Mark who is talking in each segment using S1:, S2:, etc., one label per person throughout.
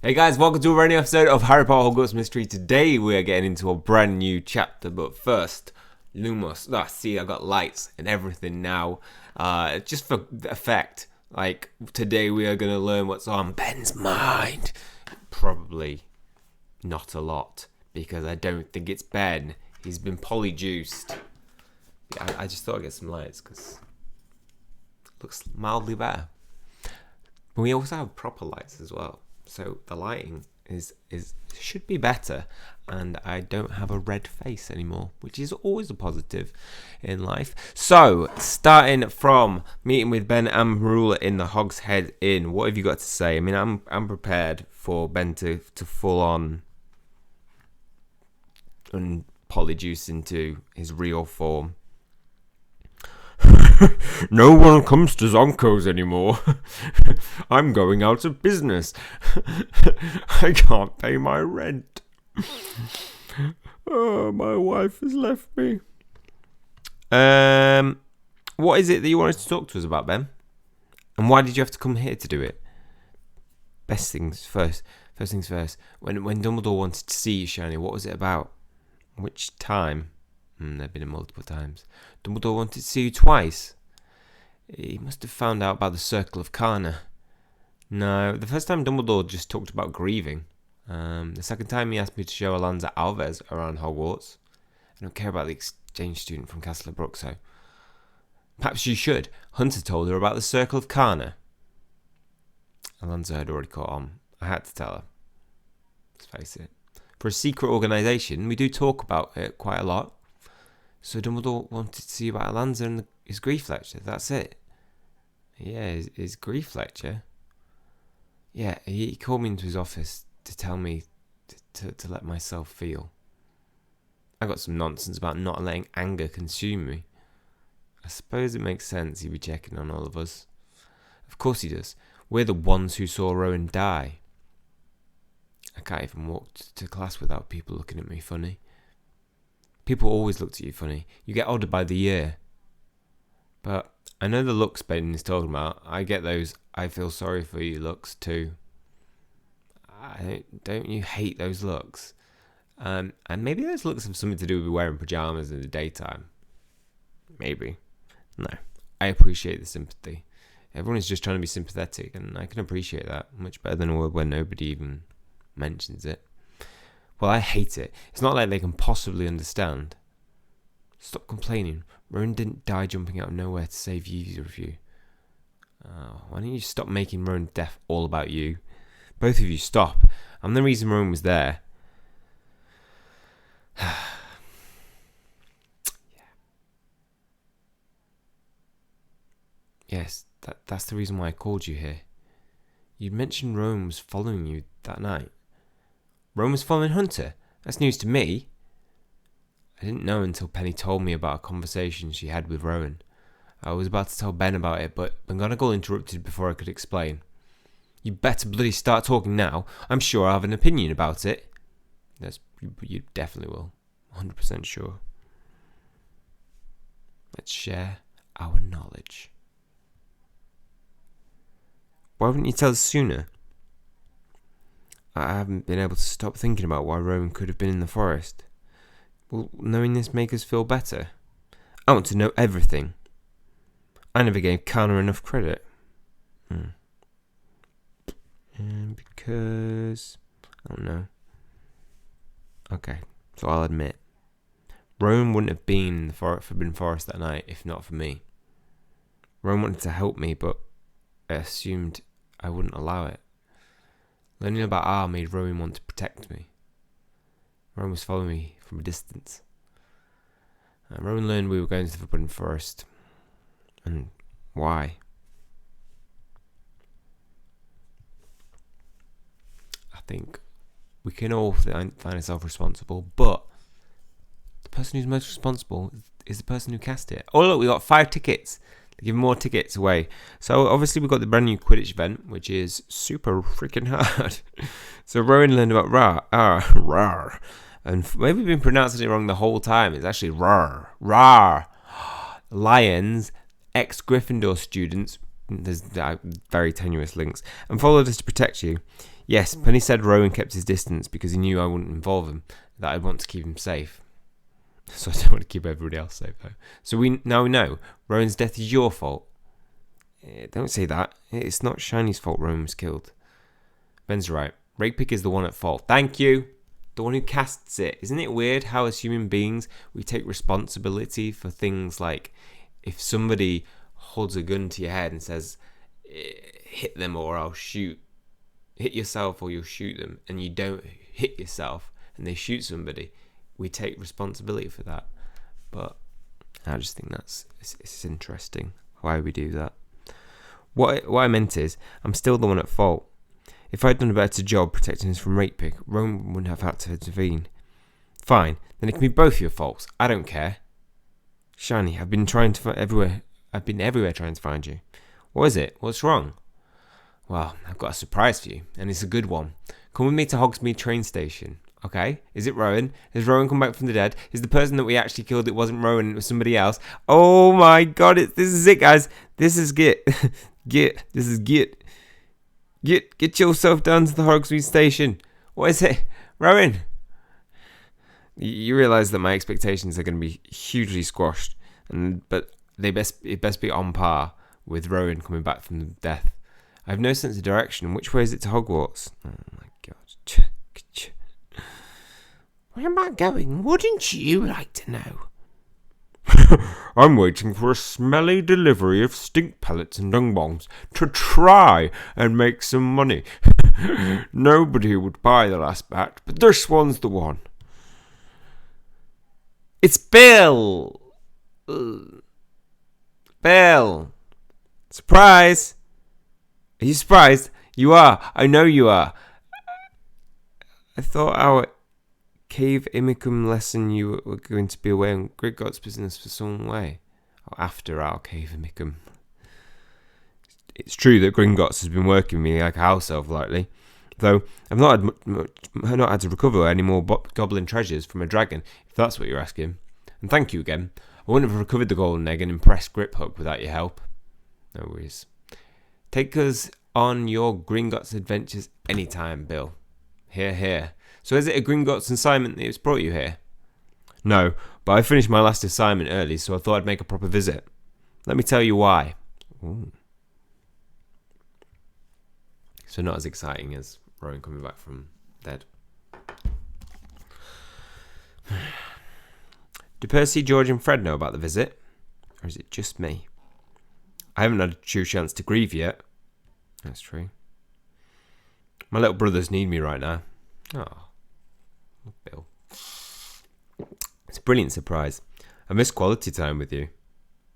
S1: Hey guys, welcome to a brand new episode of Harry Potter Hogwarts Mystery. Today we are getting into a brand new chapter, but first, Lumos. See, I got lights and everything now. Just for effect. Like, today we are going to learn what's on Ben's mind. Probably not a lot, because I don't think it's Ben. He's been polyjuiced. I just thought I'd get some lights, because it looks mildly better. But we also have proper lights as well. So the lighting is should be better, and I don't have a red face anymore, which is always a positive in life. So, starting from meeting with Ben and Marula in the Hog's Head Inn, what have you got to say? I mean, I'm prepared for Ben to full on and polyjuice into his real form. No one comes to Zonko's anymore. I'm going out of business. I can't pay my rent. Oh, my wife has left me. What is it that you wanted to talk to us about, Ben? And why did you have to come here to do it? First things first. When Dumbledore wanted to see you, Shiny, what was it about? Which time? There've been multiple times. Dumbledore wanted to see you twice. He must have found out about the Circle of Karna. No, the first time Dumbledore just talked about grieving. The second time he asked me to show Alonza Alves around Hogwarts. I don't care about the exchange student from Castle Brook, so perhaps you should. Hunter told her about the Circle of Karna. Alonza had already caught on. I had to tell her. Let's face it. For a secret organisation, we do talk about it quite a lot. So Dumbledore wanted to see about Alonza and his grief lecture. That's it. Yeah, his grief lecture. Yeah, he called me into his office to tell me to let myself feel. I got some nonsense about not letting anger consume me. I suppose it makes sense he'd be checking on all of us. Of course he does. We're the ones who saw Rowan die. I can't even walk to class without people looking at me funny. People always looked at you funny. You get older by the year. But I know the looks Ben is talking about. I get those I feel sorry for you looks too. Don't you hate those looks? And maybe those looks have something to do with wearing pajamas in the daytime. Maybe. No. I appreciate the sympathy. Everyone is just trying to be sympathetic, and I can appreciate that much better than a word where nobody even mentions it. Well, I hate it. It's not like they can possibly understand. Stop complaining. Rowan didn't die jumping out of nowhere to save either of you. Why don't you stop making Rowan's death all about you? Both of you stop. I'm the reason Rowan was there. Yeah. Yes, that's the reason why I called you here. You mentioned Rowan was following you that night. Rowan was following Hunter? That's news to me. I didn't know until Penny told me about a conversation she had with Rowan. I was about to tell Ben about it, but McGonagall interrupted before I could explain. You better bloody start talking now. I'm sure I have an opinion about it. You definitely will. 100% sure. Let's share our knowledge. Why wouldn't you tell us sooner? I haven't been able to stop thinking about why Rowan could have been in the forest. Will knowing this make us feel better? I want to know everything. I never gave Karna enough credit. And because... I don't know. Okay, so I'll admit. Rowan wouldn't have been in the Forbidden Forest that night if not for me. Rowan wanted to help me, but I assumed I wouldn't allow it. Learning about R made Rowan want to protect me. Rowan was following me from a distance. Rowan learned we were going to the Forbidden Forest. And why? I think we can all find ourselves responsible, but the person who's most responsible is the person who cast it. Oh look, we got 5 tickets. They give more tickets away. So obviously we've got the brand new Quidditch event, which is super freaking hard. So Rowan learned about rar. And maybe we've been pronouncing it wrong the whole time. It's actually rar. Lions, ex-Gryffindor students, there's very tenuous links, and followed us to protect you. Yes, Penny said Rowan kept his distance because he knew I wouldn't involve him, that I'd want to keep him safe. So I don't want to keep everybody else safe, though. So we now know Rowan's death is your fault. Don't say that. It's not Shiny's fault Rowan was killed. Ben's right. Rakepick is the one at fault. Thank you. The one who casts it. Isn't it weird how as human beings we take responsibility for things like if somebody holds a gun to your head and says, hit them or I'll shoot. Hit yourself or you'll shoot them. And you don't hit yourself and they shoot somebody. We take responsibility for that. But I just think it's interesting why we do that. What I meant is, I'm still the one at fault. If I'd done a better job protecting us from Rakepick, Rowan wouldn't have had to intervene. Fine, then it can be both your faults. I don't care. Shiny, I've been everywhere trying to find you. What is it? What's wrong? Well, I've got a surprise for you, and it's a good one. Come with me to Hogsmeade train station. Okay? Is it Rowan? Has Rowan come back from the dead? Is the person that we actually killed, it wasn't Rowan, it was somebody else? Oh my god, this is it, guys. This is Git. This is Git. Get yourself down to the Hogsmeade station. What is it? Rowan? You realise that my expectations are going to be hugely squashed, but it best be on par with Rowan coming back from death. I have no sense of direction. Which way is it to Hogwarts? Oh my god. Where am I going? Wouldn't you like to know? I'm waiting for a smelly delivery of stink pellets and dung bombs to try and make some money. Nobody would buy the last batch, but this one's the one. It's Bill! Bill! Surprise! Are you surprised? You are. I know you are. I thought our Cave Imicum lesson you were going to be away on Grigot's business for some way. Or after our Cave Imicum. It's true that Gringotts has been working with me like a house elf lately, though I've not had to recover any more goblin treasures from a dragon, if that's what you're asking. And thank you again. I wouldn't have recovered the golden egg and impressed Griphook without your help. No worries. Take us on your Gringotts adventures anytime, Bill. Hear, hear. So is it a Gringotts assignment that's brought you here? No, but I finished my last assignment early, so I thought I'd make a proper visit. Let me tell you why. Ooh. So not as exciting as Rowan coming back from dead. Do Percy, George and Fred know about the visit? Or is it just me? I haven't had a true chance to grieve yet. That's true. My little brothers need me right now. Oh, Bill. It's a brilliant surprise. I missed quality time with you.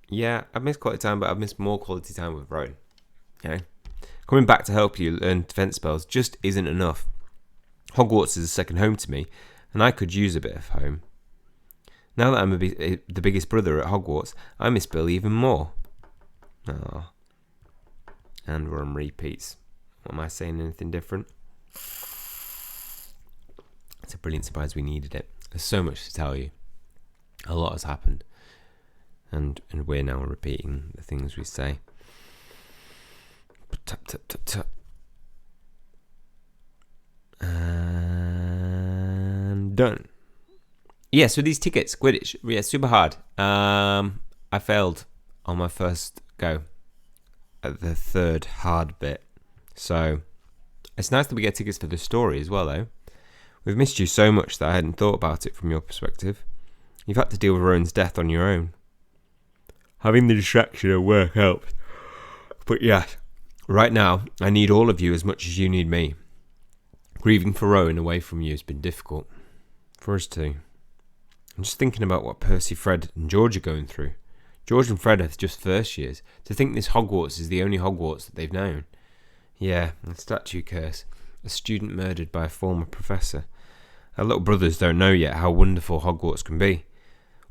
S1: Yeah, I've missed quality time, but I've missed more quality time with Rowan. Okay? Coming back to help you learn defense spells just isn't enough. Hogwarts is a second home to me, and I could use a bit of home. Now that I'm the biggest brother at Hogwarts, I miss Bill even more. Oh. And we're on repeats. Am I saying anything different? It's a brilliant surprise. We needed it. There's so much to tell you. A lot has happened. And we're now repeating the things we say. Tap, tap, tap, tap. And done. Yeah, so these tickets, Quidditch, yeah, super hard. I failed on my first go at the third hard bit. So it's nice that we get tickets for the story as well, though. We've missed you so much that I hadn't thought about it from your perspective. You've had to deal with Rowan's death on your own. Having the distraction of work helped. But yeah, right now, I need all of you as much as you need me. Grieving for Rowan away from you has been difficult. For us too. I'm just thinking about what Percy, Fred and George are going through. George and Fred are just first years. To think this Hogwarts is the only Hogwarts that they've known. Yeah, a statue curse. A student murdered by a former professor. Our little brothers don't know yet how wonderful Hogwarts can be.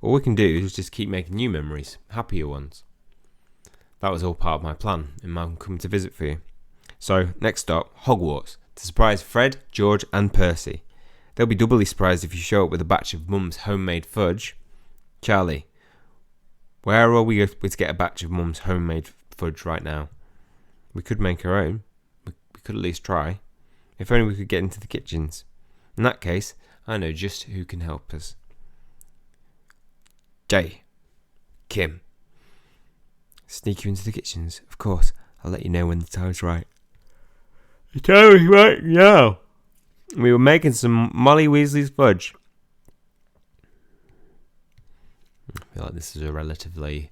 S1: All we can do is just keep making new memories, happier ones. That was all part of my plan in my coming to visit for you. So, next stop, Hogwarts, to surprise Fred, George and Percy. They'll be doubly surprised if you show up with a batch of Mum's homemade fudge. Charlie, where are we to get a batch of Mum's homemade fudge right now? We could make our own. We could at least try. If only we could get into the kitchens. In that case, I know just who can help us. Jay. Kim. Sneak you into the kitchens? Of course. I'll let you know when the time's right. The time is right now. We were making some Molly Weasley's fudge. I feel like this is a relatively...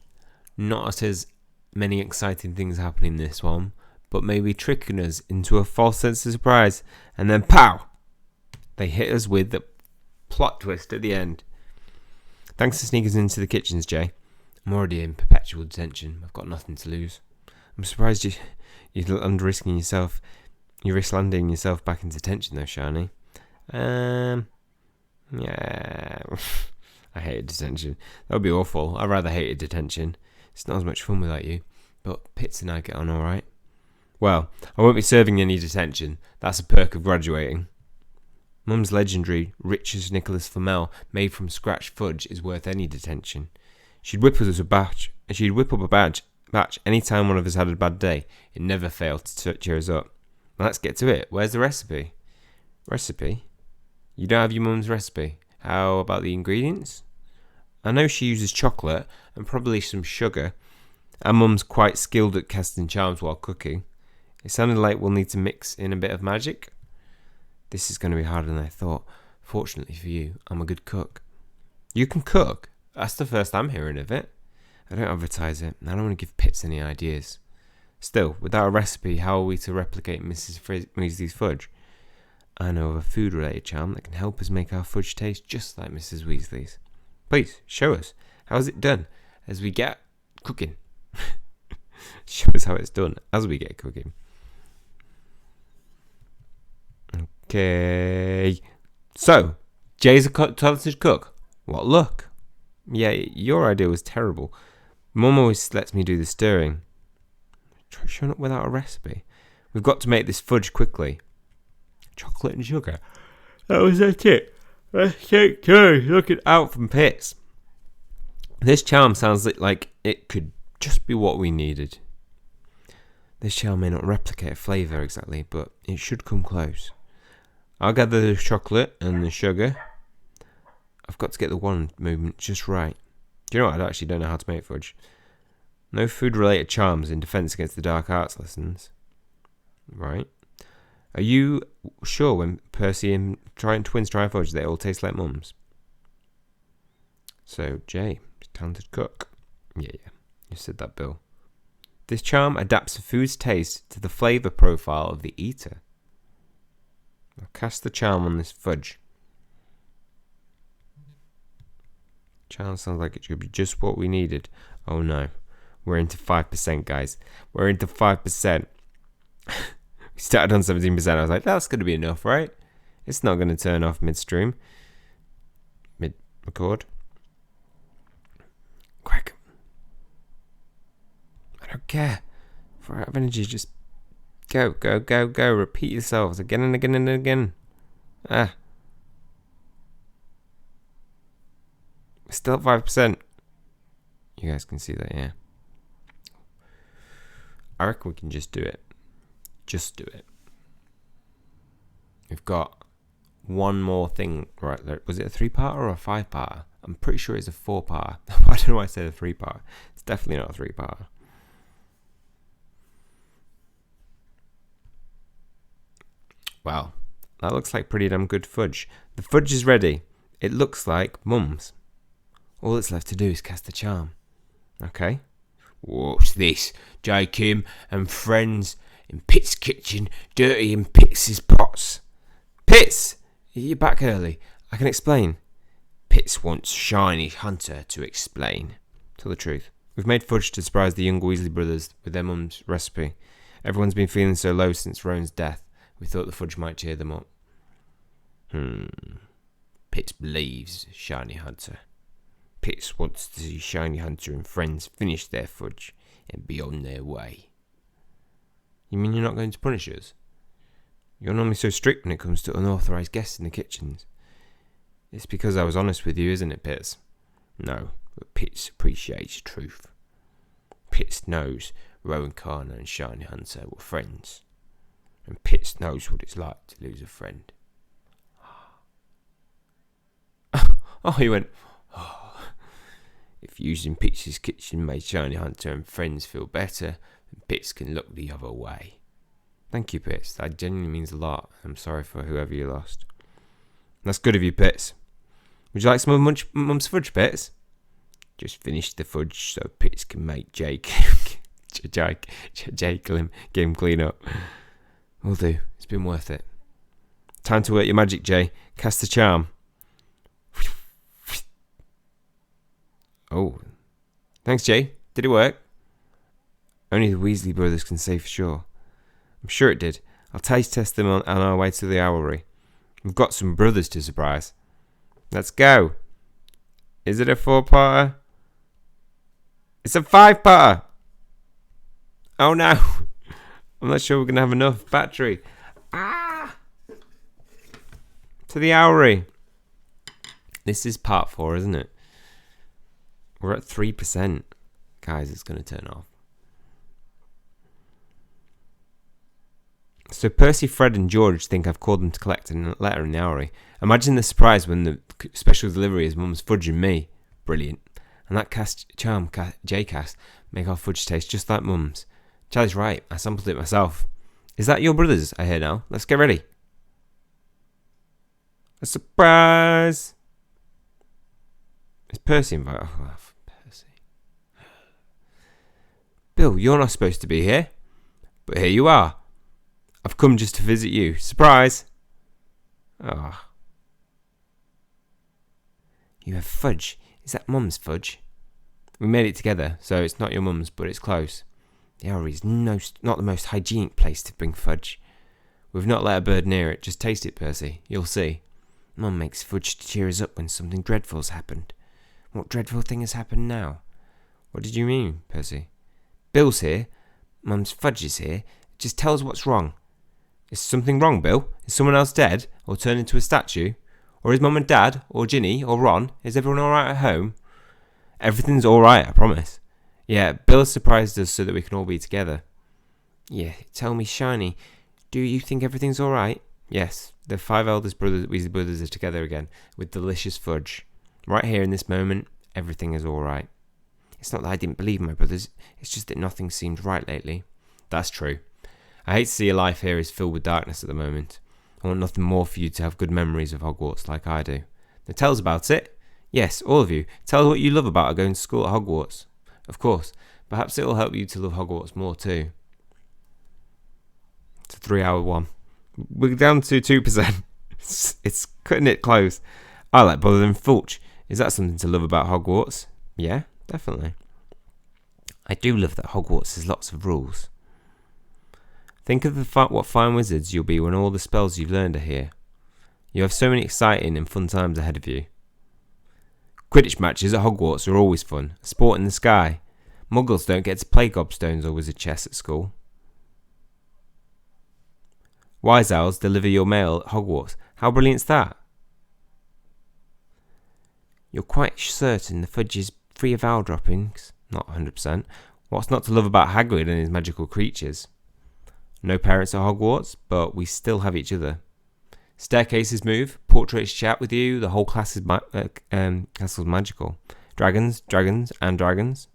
S1: not as many exciting things happening in this one, but maybe tricking us into a false sense of surprise. And then pow! They hit us with the plot twist at the end. Thanks for sneaking us into the kitchens, Jay. I'm already in perpetual detention. I've got nothing to lose. I'm surprised you're risking yourself. You risk landing yourself back into detention, though, Shani. Yeah. I hated detention. That would be awful. I rather hated detention. It's not as much fun without you. But Pitts and I get on all right. Well, I won't be serving any detention. That's a perk of graduating. Mum's legendary Richard Nicholas Flamel made from scratch fudge is worth any detention. She'd whip us a batch. She'd whip up a batch any time one of us had a bad day. It never failed to cheer us up. Now let's get to it. Where's the recipe? Recipe? You don't have your mum's recipe. How about the ingredients? I know she uses chocolate and probably some sugar. Our mum's quite skilled at casting charms while cooking. It sounded like we'll need to mix in a bit of magic. This is going to be harder than I thought. Fortunately for you, I'm a good cook. You can cook? That's the first I'm hearing of it. I don't advertise it. I don't want to give Pitts any ideas. Still, without a recipe, how are we to replicate Mrs. Weasley's fudge? I know of a food-related charm that can help us make our fudge taste just like Mrs. Weasley's. Please, show us. How is it done as we get cooking? Show us how it's done as we get cooking. Okay. So, Jay's a talented cook. What luck. Yeah, your idea was terrible. Mum always lets me do the stirring. Try showing up without a recipe. We've got to make this fudge quickly. Chocolate and sugar. That was a tip. Let's take turns looking out from Pitts. This charm sounds like it could just be what we needed. This charm may not replicate a flavour exactly, but it should come close. I'll gather the chocolate and the sugar. I've got to get the wand movement just right. Do you know what? I actually don't know how to make fudge. No food-related charms in defence against the dark arts lessons. Right. Are you sure when Percy and twins try fudge they all taste like Mum's? So, Jay, talented cook. Yeah, you said that, Bill. This charm adapts a food's taste to the flavour profile of the eater. I'll cast the charm on this fudge. Charm sounds like it should be just what we needed. Oh no. We're into 5%, guys. We're into 5%. We started on 17%. I was like, that's going to be enough, right? It's not going to turn off midstream. Mid-record. Quick. I don't care. If we're out of energy, just go, go, go, go. Repeat yourselves again and again and again. We're still at 5%. You guys can see that, yeah. I reckon we can just do it. Just do it. We've got one more thing right there. Was it a 3-parter or a 5-parter? I'm pretty sure it's a 4-parter. I don't know why I said a 3-parter. It's definitely not a 3-parter. Wow, that looks like pretty damn good fudge. The fudge is ready. It looks like Mum's. All that's left to do is cast the charm. Okay. What's this? J. Kim and friends in Pitt's kitchen, dirty in Pitts' pots. Pitts! You're back early. I can explain. Pitts wants Shiny Hunter to explain. Tell the truth. We've made fudge to surprise the young Weasley brothers with their mum's recipe. Everyone's been feeling so low since Rowan's death. We thought the fudge might cheer them up. Pitts believes Shiny Hunter. Pitts wants to see Shiny Hunter and friends finish their fudge and be on their way. You mean you're not going to punish us? You're normally so strict when it comes to unauthorised guests in the kitchens. It's because I was honest with you, isn't it, Pitts? No, but Pitts appreciates truth. Pitts knows Rowan Carner and Shiny Hunter were friends. And Pitts knows what it's like to lose a friend. Oh, he went, oh. If using Pitts' kitchen made Goshinyhunter and friends feel better, then Pitts can look the other way. Thank you, Pitts. That genuinely means a lot. I'm sorry for whoever you lost. That's good of you, Pitts. Would you like some of Mum's fudge, Pitts? Just finish the fudge so Pitts can make Jake game clean up. Will do. It's been worth it. Time to work your magic, Jay. Cast the charm. Oh. Thanks, Jay. Did it work? Only the Weasley brothers can say for sure. I'm sure it did. I'll taste test them on our way to the owlry. We've got some brothers to surprise. Let's go. Is it a 4-parter? It's a 5-parter. Oh no. I'm not sure we're going to have enough battery. To the owlry. This is part 4, isn't it? We're at 3%. Guys, it's going to turn off. So Percy, Fred and George think I've called them to collect a letter in the owlry. Imagine the surprise when the special delivery is Mum's fudge and me. Brilliant. And that J-cast make our fudge taste just like Mum's. Charlie's right. I sampled it myself. Is that your brothers I hear now? Let's get ready. A surprise. Is Percy invited? Oh, Percy. Bill, you're not supposed to be here. But here you are. I've come just to visit you. Surprise! Ah. Oh. You have fudge. Is that Mum's fudge? We made it together, so it's not your mum's, but it's close. The owlry is not the most hygienic place to bring fudge. We've not let a bird near it. Just taste it, Percy. You'll see. Mum makes fudge to cheer us up when something dreadful's happened. What dreadful thing has happened now? What did you mean, Percy? Bill's here. Mum's fudge is here. Just tell us what's wrong. Is something wrong, Bill? Is someone else dead? Or turned into a statue? Or is Mum and Dad? Or Ginny? Or Ron? Is everyone alright at home? Everything's alright, I promise. Yeah, Bill has surprised us so that we can all be together. Yeah, tell me, Shiny, do you think everything's alright? Yes, the 5 eldest Weasley brothers are together again, with delicious fudge. Right here in this moment, everything is alright. It's not that I didn't believe my brothers, it's just that nothing seemed right lately. That's true. I hate to see your life here is filled with darkness at the moment. I want nothing more for you to have good memories of Hogwarts like I do. Now tell us about it. Yes, all of you. Tell us what you love about going to school at Hogwarts. Of course, perhaps it will help you to love Hogwarts more too. It's a 3-hour one. We're down to 2%. It's cutting it close. I like Brother and Filch. Is that something to love about Hogwarts? Yeah, definitely. I do love that Hogwarts has lots of rules. Think of what fine wizards you'll be when all the spells you've learned are here. You have so many exciting and fun times ahead of you. Quidditch matches at Hogwarts are always fun. A sport in the sky. Muggles don't get to play gobstones or wizard chess at school. Wise owls deliver your mail at Hogwarts. How brilliant's that? You're quite certain the fudge is free of owl droppings? Not 100%. What's not to love about Hagrid and his magical creatures? No parents at Hogwarts, but we still have each other. Staircases move, portraits chat with you, the whole class is castle's magical. Dragons, and dragons.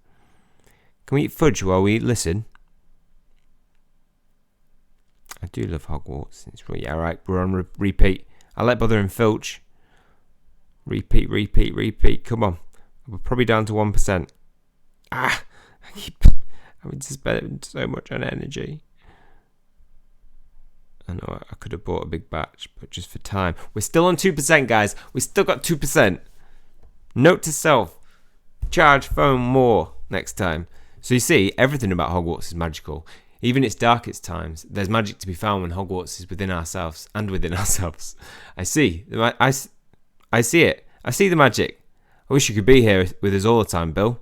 S1: Can we eat fudge while we listen? I do love Hogwarts. It's really alright. We're on repeat. I like Brother and Filch. Repeat. Come on. We're probably down to 1%. I keep having to spend so much on energy. I know I could have bought a big batch, but just for time. We're still on 2%, guys. We still got 2%. Note to self. Charge phone more next time. So you see, everything about Hogwarts is magical. Even its darkest times, there's magic to be found when Hogwarts is within ourselves and within ourselves. I see. I see it. I see the magic. I wish you could be here with us all the time, Bill.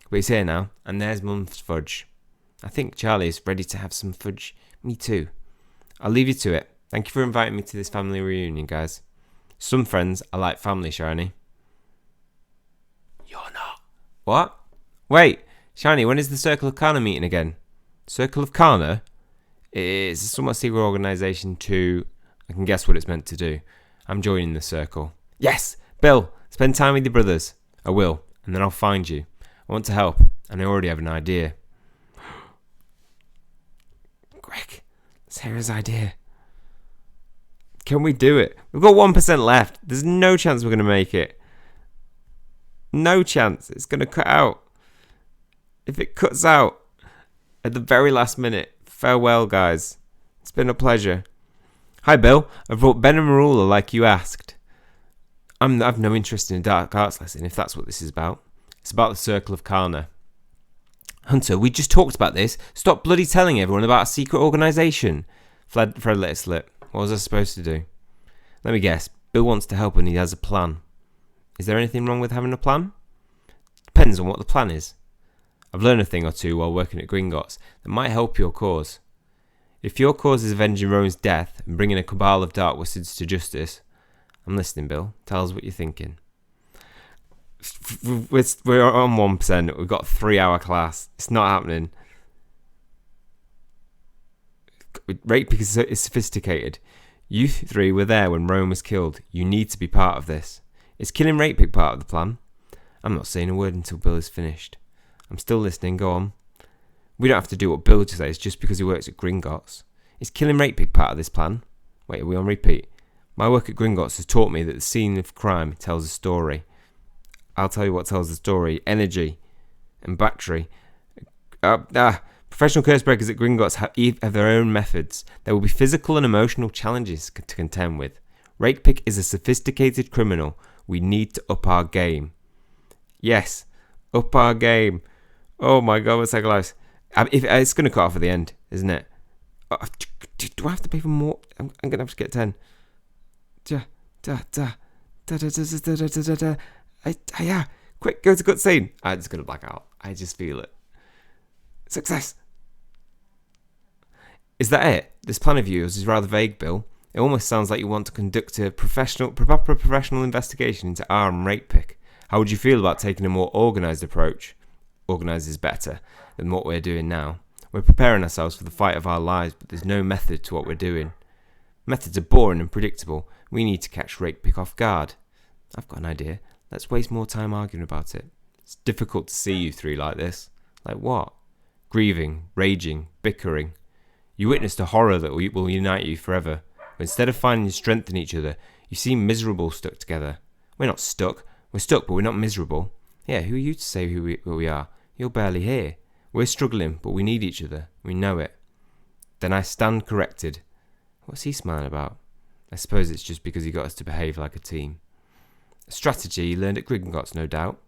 S1: But he's here now, and there's Mum's fudge. I think Charlie is ready to have some fudge. Me too. I'll leave you to it. Thank you for inviting me to this family reunion, guys. Some friends are like family, Shiny. You're not. What? Wait, Shiny, when is the Circle of Kana meeting again? Circle of Kana? It's a somewhat secret organisation too. I can guess what it's meant to do. I'm joining the circle. Yes! Bill, spend time with your brothers. I will, and then I'll find you. I want to help, and I already have an idea. Greg, let's hear his idea. Can we do it? We've got 1% left. There's no chance we're going to make it. No chance. It's going to cut out. If it cuts out at the very last minute, farewell, guys. It's been a pleasure. Hi, Bill. I've brought Ben and Marula like you asked. I've no interest in a dark arts lesson, if that's what this is about. It's about the Circle of Karna. Hunter, we just talked about this. Stop bloody telling everyone about a secret organisation. Fred let it slip. What was I supposed to do? Let me guess. Bill wants to help and he has a plan. Is there anything wrong with having a plan? Depends on what the plan is. I've learned a thing or two while working at Gringotts that might help your cause. If your cause is avenging Rowan's death and bringing a cabal of dark wizards to justice, I'm listening, Bill. Tell us what you're thinking. We're on 1%. We've got a 3-hour class. It's not happening. Ratepick is sophisticated. You three were there when Rowan was killed. You need to be part of this. Is killing Ratepick part of the plan? I'm not saying a word until Bill is finished. I'm still listening. Go on. We don't have to do what Bill says just because he works at Gringotts. Is killing Ratepick part of this plan? Wait, are we on repeat? My work at Gringotts has taught me that the scene of crime tells a story. I'll tell you what tells the story. Energy and battery. Professional curse breakers at Gringotts have their own methods. There will be physical and emotional challenges to contend with. Ratepick is a sophisticated criminal. We need to up our game. Yes, up our game. Oh my god, what's that, guys? It's going to cut off at the end, isn't it? Do I have to pay for more? I'm going to have to get 10. Yeah, quick, go to cutscene. I'm just going to black out. I just feel it. Success. Is that it? This plan of yours is rather vague, Bill. It almost sounds like you want to conduct a proper professional investigation into R and Ratepick. How would you feel about taking a more organised approach? Organised is better than what we're doing now. We're preparing ourselves for the fight of our lives, but there's no method to what we're doing. Methods are boring and predictable. We need to catch Ratepick off guard. I've got an idea. Let's waste more time arguing about it. It's difficult to see you three like this. Like what? Grieving, raging, bickering. You witnessed a horror that will unite you forever. But instead of finding strength in each other, you seem miserable stuck together. We're not stuck. We're stuck, but we're not miserable. Yeah, who are you to say who we are? You're barely here. We're struggling, but we need each other. We know it. Then I stand corrected. What's he smiling about? I suppose it's just because he got us to behave like a team. A strategy you learned at Gringotts, no doubt.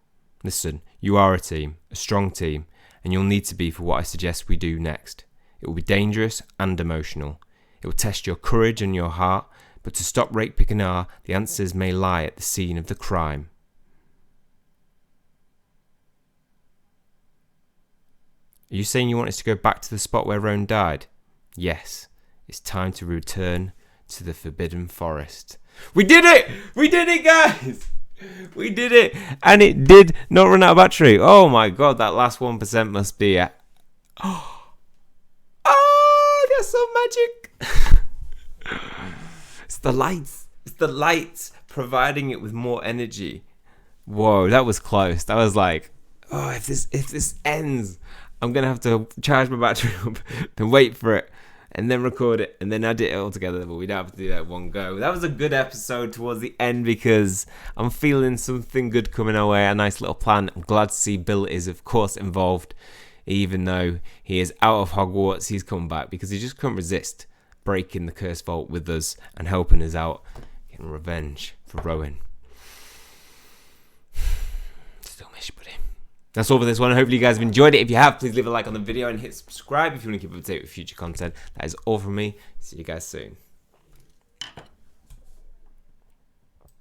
S1: Listen, you are a team, a strong team, and you'll need to be for what I suggest we do next. It will be dangerous and emotional. It will test your courage and your heart, but to stop Ratepick and R, the answers may lie at the scene of the crime. Are you saying you want us to go back to the spot where Rowan died? Yes. It's time to return to the Forbidden Forest. We did it! We did it, guys! We did it! And it did not run out of battery. Oh my god, that last 1% must be a... Oh, that's so magic! It's the lights. It's the lights providing it with more energy. Whoa, that was close. That was like, oh, if this ends, I'm going to have to charge my battery up and wait for it. And then record it, and then edit it all together, but we don't have to do that one go. That was a good episode towards the end because I'm feeling something good coming our way, a nice little plan. I'm glad to see Bill is, of course, involved, even though he is out of Hogwarts. He's come back because he just couldn't resist breaking the curse vault with us and helping us out, getting revenge for Rowan. Still miss you, buddy. That's all for this one. Hopefully you guys have enjoyed it. If you have, please leave a like on the video and hit subscribe if you want to keep up to date with future content. That is all from me. See you guys soon.